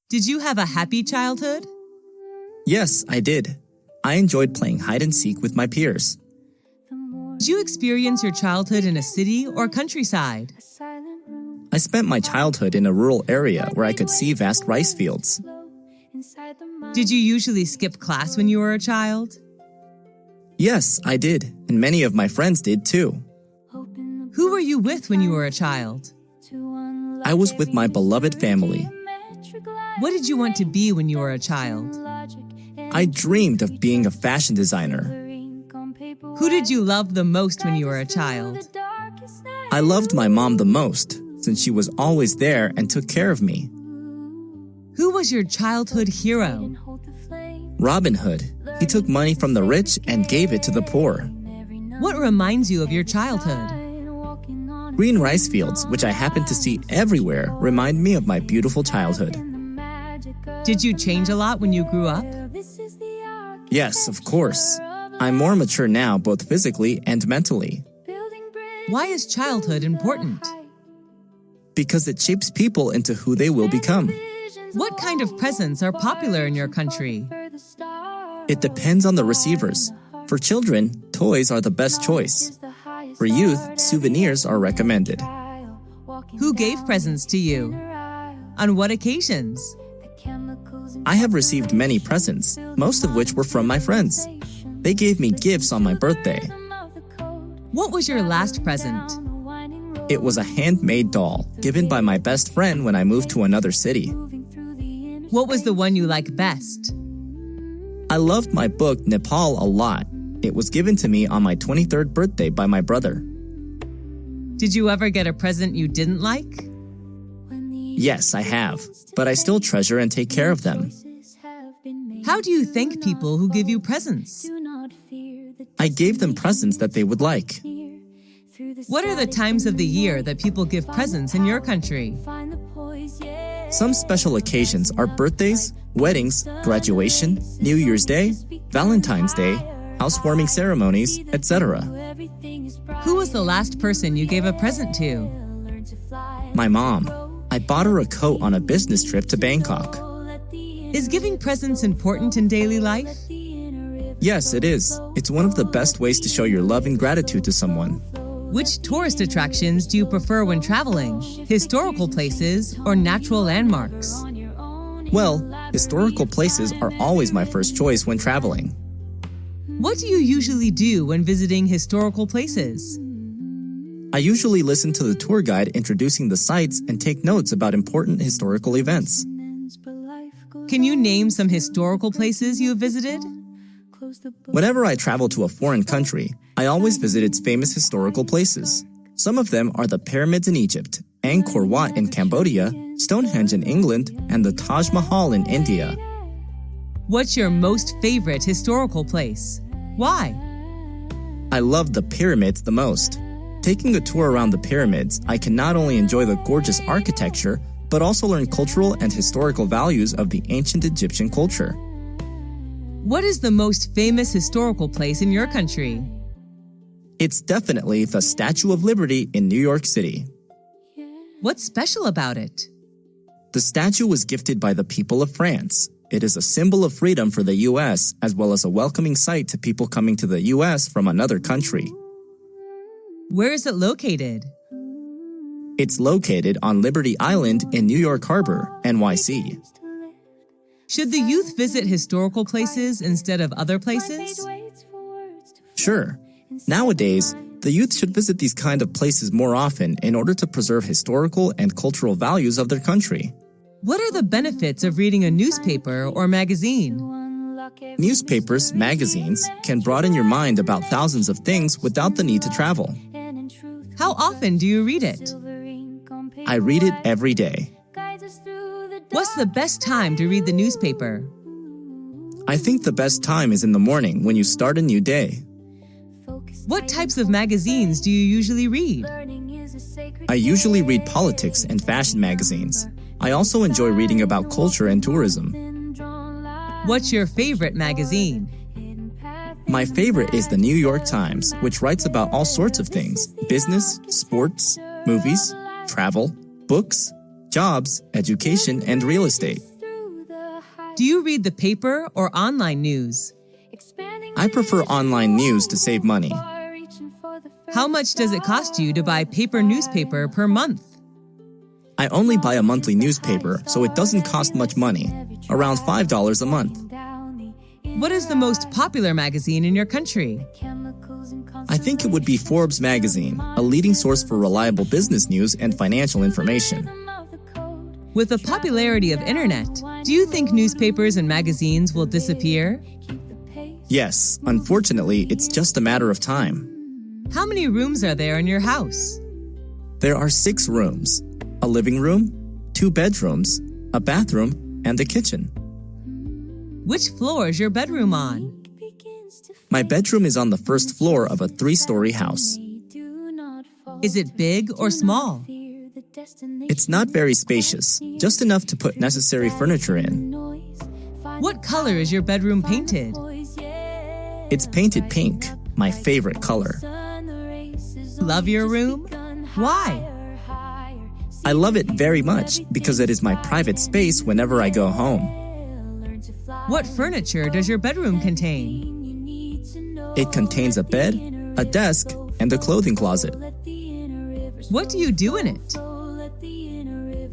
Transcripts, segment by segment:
Did you have a happy childhood? Yes, I did. I enjoyed playing hide and seek with my peers. Did you experience your childhood in a city or countryside? I spent my childhood in a rural area where I could see vast rice fields. Did you usually skip class when you were a child? Yes, I did, and many of my friends did too. Who were you with when you were a child? I was with my beloved family. What did you want to be when you were a child? I dreamed of being a fashion designer. Who did you love the most when you were a child? I loved my mom the most, since she was always there and took care of me. Who was your childhood hero? Robin Hood. He took money from the rich and gave it to the poor. What reminds you of your childhood? Green rice fields, which I happened to see everywhere, remind me of my beautiful childhood. Did you change a lot when you grew up? Yes, of course. I'm more mature now, both physically and mentally. Why is childhood important? Because it shapes people into who they will become. What kind of presents are popular in your country? It depends on the receivers. For children, toys are the best choice. For youth, souvenirs are recommended. Who gave presents to you? On what occasions? I have received many presents, most of which were from my friends. They gave me gifts on my birthday. What was your last present? It was a handmade doll, given by my best friend when I moved to another city. What was the one you like best? I loved my book Nepal a lot. It was given to me on my 23rd birthday by my brother. Did you ever get a present you didn't like? Yes, I have, but I still treasure and take care of them. How do you thank people who give you presents? I gave them presents that they would like. What are the times of the year that people give presents in your country? Some special occasions are birthdays, weddings, graduation, New Year's Day, Valentine's Day, housewarming ceremonies, etc. Who was the last person you gave a present to? My mom. I bought her a coat on a business trip to Bangkok. Is giving presents important in daily life? Yes, it is. It's one of the best ways to show your love and gratitude to someone. Which tourist attractions do you prefer when traveling? Historical places or natural landmarks? Well, historical places are always my first choice when traveling. What do you usually do when visiting historical places? I usually listen to the tour guide introducing the sites and take notes about important historical events. Can you name some historical places you have visited? Whenever I travel to a foreign country, I always visit its famous historical places. Some of them are the pyramids in Egypt, Angkor Wat in Cambodia, Stonehenge in England, and the Taj Mahal in India. What's your most favorite historical place? Why? I love the pyramids the most. Taking a tour around the pyramids, I can not only enjoy the gorgeous architecture, but also learn cultural and historical values of the ancient Egyptian culture. What is the most famous historical place in your country? It's definitely the Statue of Liberty in New York City. What's special about it? The statue was gifted by the people of France. It is a symbol of freedom for the U.S., as well as a welcoming sight to people coming to the U.S. from another country. Where is it located? It's located on Liberty Island in New York Harbor, NYC. Should the youth visit historical places instead of other places? Sure. Nowadays, the youth should visit these kind of places more often in order to preserve historical and cultural values of their country. What are the benefits of reading a newspaper or magazine? Newspapers, magazines can broaden your mind about thousands of things without the need to travel. How often do you read it? I read it every day. What's the best time to read the newspaper? I think the best time is in the morning when you start a new day. What types of magazines do you usually read? I usually read politics and fashion magazines. I also enjoy reading about culture and tourism. What's your favorite magazine? My favorite is the New York Times, which writes about all sorts of things: business, sports, movies, travel, books, jobs, education, and real estate. Do you read the paper or online news? I prefer online news to save money. How much does it cost you to buy paper newspaper per month? I only buy a monthly newspaper, so it doesn't cost much money, around $5 a month. What is the most popular magazine in your country? I think it would be Forbes magazine, a leading source for reliable business news and financial information. With the popularity of internet, do you think newspapers and magazines will disappear? Yes, unfortunately, it's just a matter of time. How many rooms are there in your house? There are 6 rooms, a living room, 2 bedrooms, a bathroom, and a kitchen. Which floor is your bedroom on? My bedroom is on the first floor of a 3-story house. Is it big or small? It's not very spacious, just enough to put necessary furniture in. What color is your bedroom painted? It's painted pink, my favorite color. Love your room? Why? I love it very much because it is my private space whenever I go home. What furniture does your bedroom contain? It contains a bed, a desk, and a clothing closet. What do you do in it?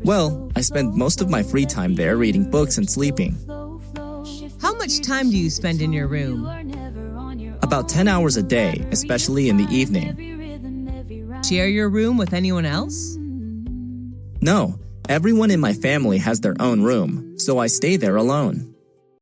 Well, I spend most of my free time there reading books and sleeping. How much time do you spend in your room? About 10 hours a day, especially in the evening. Share your room with anyone else? No, everyone in my family has their own room, so I stay there alone.